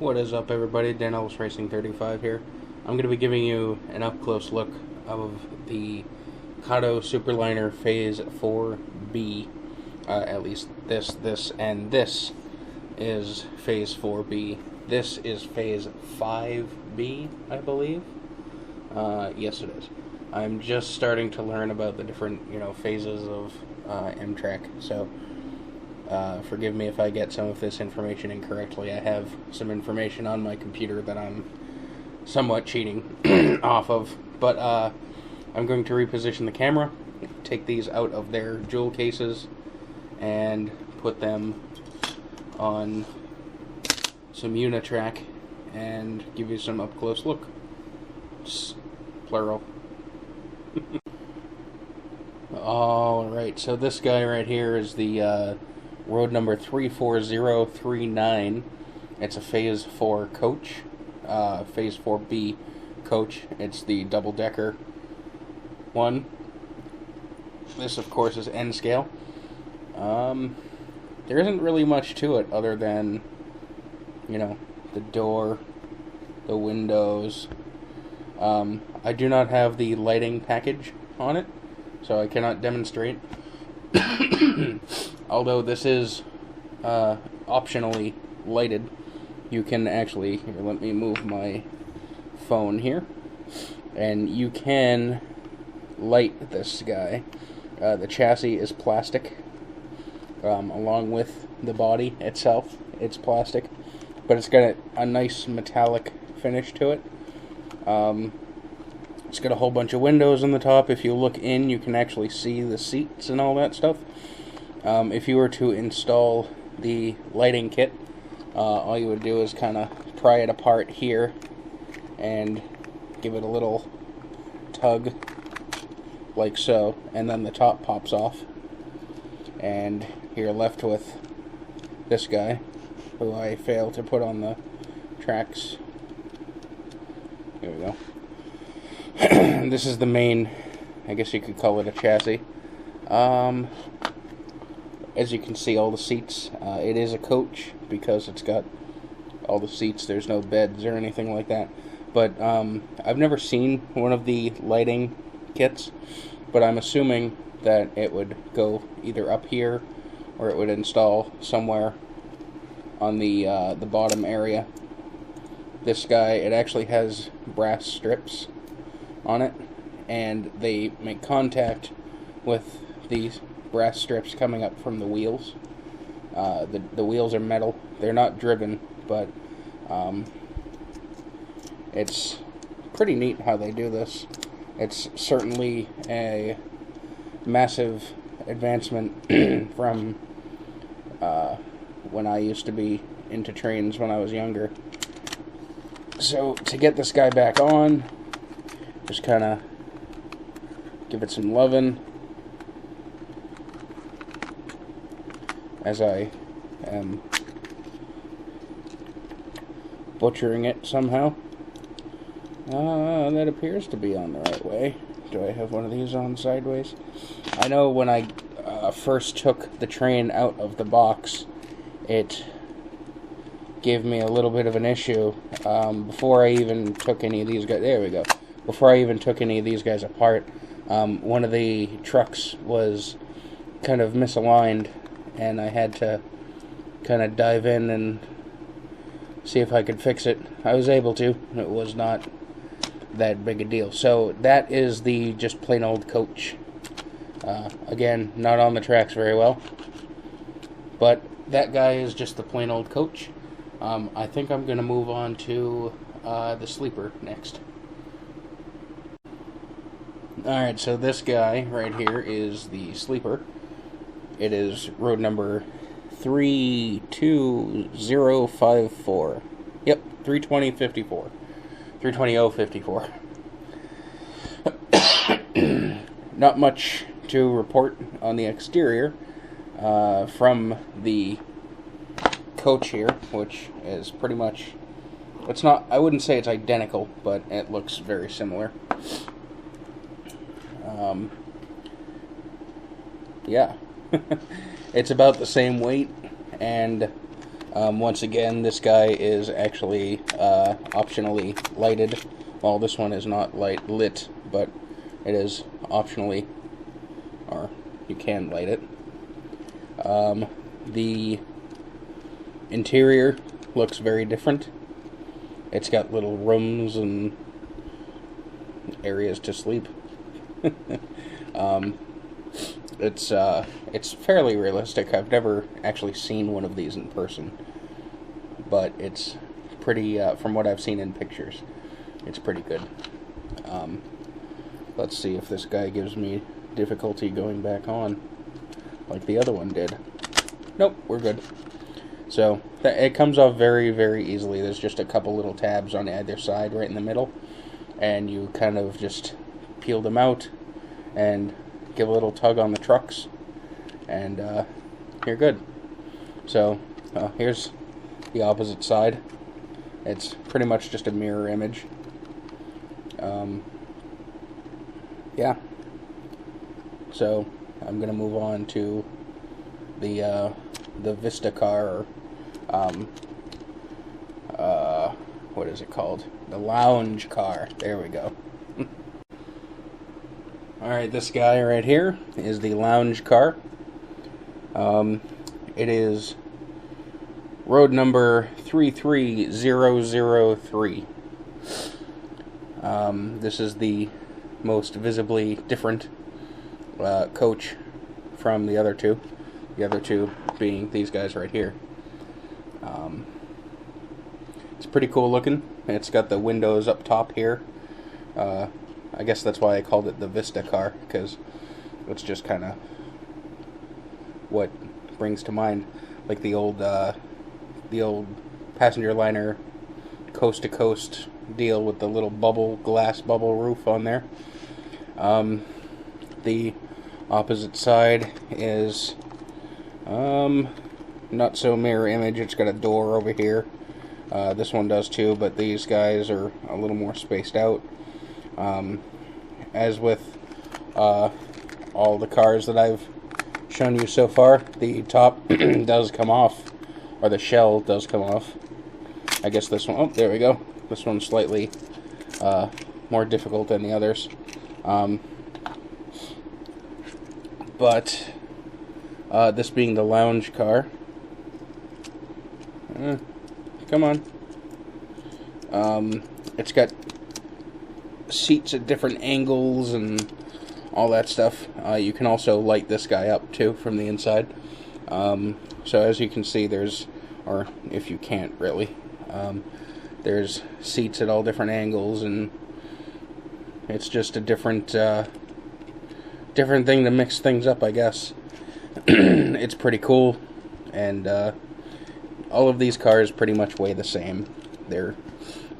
What is up, everybody? Dan Ellis Racing 35 here. I'm going to be giving you an up-close look of the Kato Superliner Phase IVb. At least this, and this is Phase IVb. This is Phase IVb, I believe. Yes, it is. I'm just starting to learn about the different, phases of M-Track, so forgive me if I get some of this information incorrectly. I have some information on my computer that I'm somewhat cheating off of, but I'm going to reposition the camera, take these out of their jewel cases, and put them on some Unitrack and give you some up-close look. Plural. Alright, so this guy right here is the road number 34039. It's a Phase 4 coach, Phase IVb coach. It's the double-decker one. This, of course, is N scale. There isn't really much to it other than, the door, the windows. I do not have the lighting package on it, so I cannot demonstrate. Although this is optionally lighted, you can actually, here, let me move my phone here, and you can light this guy. The chassis is plastic, along with the body itself. It's plastic, but it's got a nice metallic finish to it. It's got a whole bunch of windows on the top. If you look in, you can actually see the seats and all that stuff. If you were to install the lighting kit, all you would do is kind of pry it apart here and give it a little tug like so, and then the top pops off, and you're left with this guy, who I failed to put on the tracks. Here we go. This is the main, I guess you could call it a chassis. As you can see, all the seats, it is a coach because it's got all the seats. There's no beds or anything like that. But I've never seen one of the lighting kits, but I'm assuming that it would go either up here or it would install somewhere on the bottom area. This guy, it actually has brass strips on it, and they make contact with these brass strips coming up from the wheels. The wheels are metal. They're not driven, but it's pretty neat how they do this. It's certainly a massive advancement from when I used to be into trains when I was younger. So to get this guy back on, just kind of give it some loving as I am butchering it somehow. That appears to be on the right way. Do I have one of these on sideways? I know when I first took the train out of the box, it gave me a little bit of an issue. Before I even took any of these guys, there we go. Before I even took any of these guys apart, one of the trucks was kind of misaligned, and I had to kind of dive in and see if I could fix it. I was able to. It was not that big a deal. So that is the just plain old coach. Again, not on the tracks very well, but that guy is just the plain old coach. I think I'm going to move on to the sleeper next. Alright, so this guy right here is the sleeper. It is road number 32054. Yep, 32054. 32054. Not much to report on the exterior from the coach here, which is pretty much, it's not, I wouldn't say it's identical, but it looks very similar. Yeah. It's about the same weight and Once again, this guy is actually optionally lighted. Well, this one is not lit, but it is optionally, or you can light it. The interior looks very different. It's got little rooms and areas to sleep. It's fairly realistic. I've never actually seen one of these in person, but it's pretty, from what I've seen in pictures, it's pretty good. Let's see if this guy gives me difficulty going back on, like the other one did. Nope, we're good. So, it comes off very, very easily. There's just a couple little tabs on either side, right in the middle, and you kind of just peel them out and give a little tug on the trucks, and you're good. So, here's the opposite side. It's pretty much just a mirror image. Yeah. So, I'm going to move on to the Vista car, or what is it called? The lounge car. There we go. Alright, this guy right here is the lounge car. It is road number 33003. This is the most visibly different coach from the other two. The other two being these guys right here. It's pretty cool looking. It's got the windows up top here. I guess that's why I called it the Vista car, because it's just kind of what brings to mind, like the old passenger liner coast to coast deal with the little glass bubble roof on there. The opposite side is not so mirror image. It's got a door over here. This one does too, but these guys are a little more spaced out. As with all the cars that I've shown you so far, the top does come off, or the shell does come off. I guess this one, oh, there we go. This one's slightly more difficult than the others. But this being the lounge car, come on. It's got seats at different angles and all that stuff. You can also light this guy up too from the inside. So as you can see, there's, or if you can't really, there's seats at all different angles, and it's just a different thing to mix things up, I guess. It's pretty cool, and all of these cars pretty much weigh the same. They're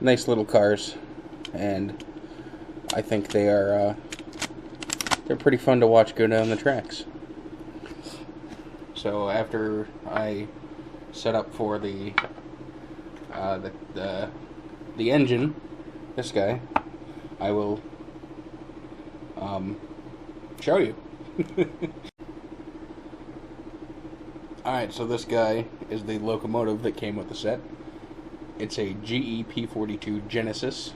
nice little cars, and I think they're pretty fun to watch go down the tracks. So after I set up for the engine, this guy, I will show you. Alright, so this guy is the locomotive that came with the set. It's a GE P42 Genesis.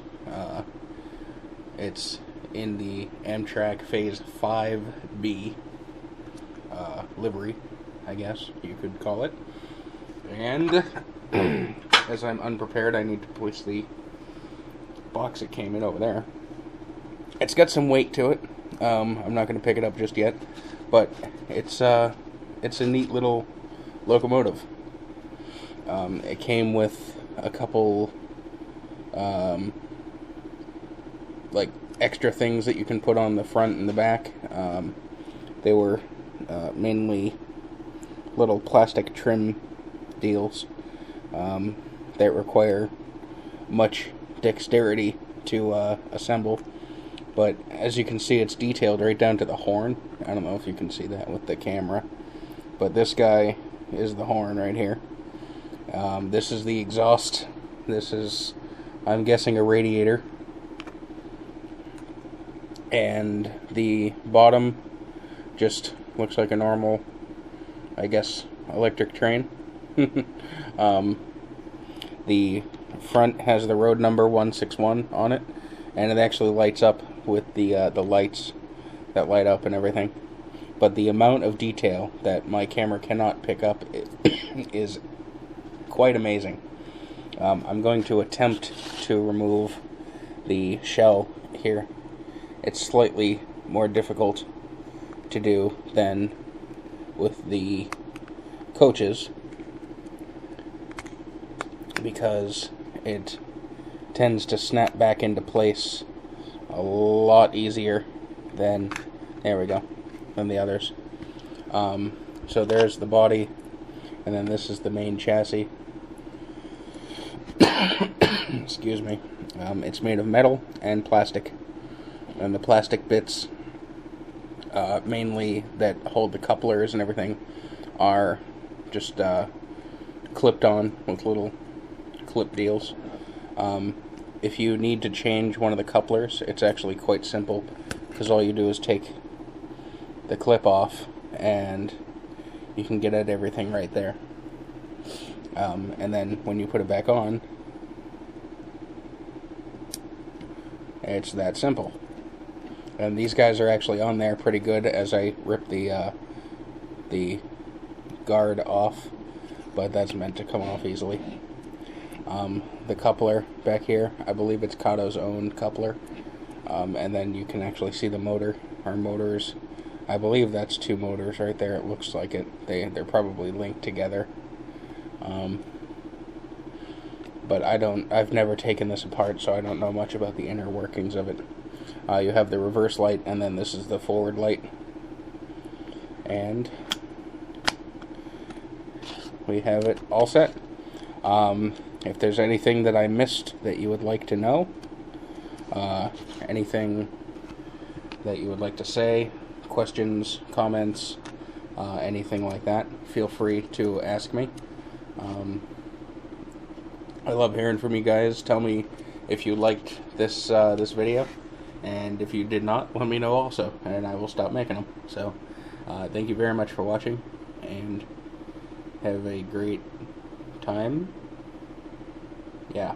It's in the Amtrak Phase IVb livery, I guess you could call it. And as I'm unprepared, I need to push the box it came in over there. It's got some weight to it. I'm not going to pick it up just yet, but it's a neat little locomotive. It came with a couple like extra things that you can put on the front and the back. They were mainly little plastic trim deals that require much dexterity to assemble. But as you can see, it's detailed right down to the horn. I don't know if you can see that with the camera, but this guy is the horn right here. This is the exhaust. This is, I'm guessing, a radiator. And the bottom just looks like a normal, I guess, electric train. The front has the road number 161 on it, and it actually lights up with the lights that light up and everything. But the amount of detail that my camera cannot pick up is quite amazing. I'm going to attempt to remove the shell here. It's slightly more difficult to do than with the coaches, because it tends to snap back into place a lot easier than, there we go, than the others. So there's the body, and then this is the main chassis. Excuse me. It's made of metal and plastic, and the plastic bits, mainly that hold the couplers and everything, are just clipped on with little clip deals. If you need to change one of the couplers, it's actually quite simple, because all you do is take the clip off and you can get at everything right there. And then when you put it back on, it's that simple. And these guys are actually on there pretty good as I rip the guard off, but that's meant to come off easily. The coupler back here, I believe it's Kato's own coupler, and then you can actually see the motor, or motors. I believe that's two motors right there. It looks like it. They're probably linked together. But I've never taken this apart, so I don't know much about the inner workings of it. You have the reverse light, and then this is the forward light. And we have it all set. If there's anything that I missed that you would like to know, anything that you would like to say, questions, comments, anything like that, feel free to ask me. I love hearing from you guys. Tell me if you liked this video, and if you did not, let me know also, and I will stop making them. So, thank you very much for watching, and have a great time. Yeah.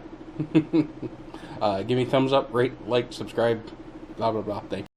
Give me thumbs up, rate, like, subscribe, blah blah blah. Thank you.